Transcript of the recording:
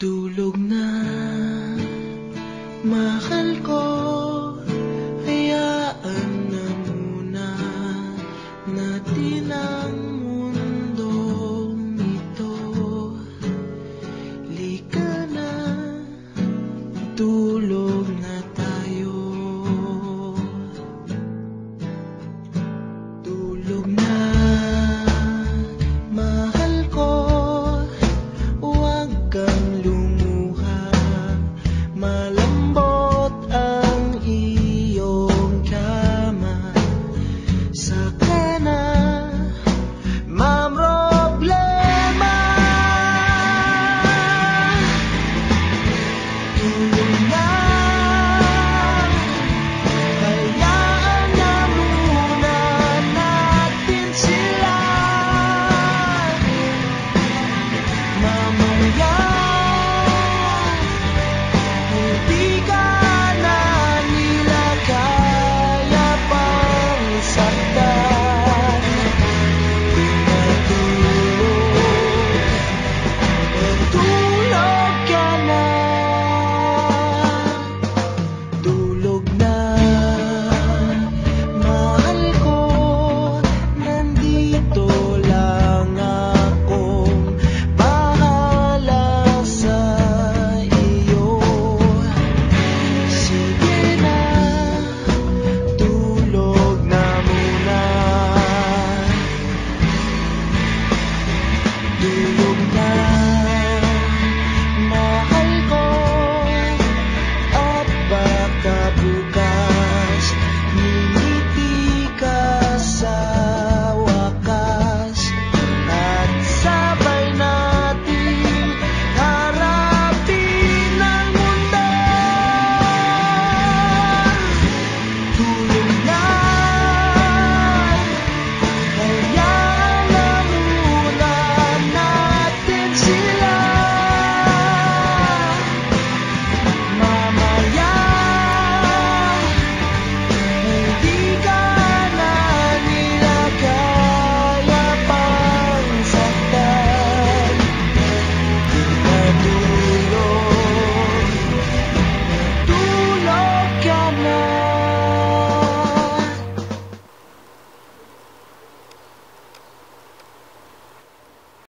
Tulog na, mahal ko, hayaan na muna natin ang mundong ito. Lika na, tulog na tayo. Tulog na, mahal ko, huwag kang lumuha. Malambot ang iyong kama. Saka na mamroblema. Tulog na, hayaan na muna natin sila. Mamaya hindi ka na nila kaya pang saktan. Pinatulog,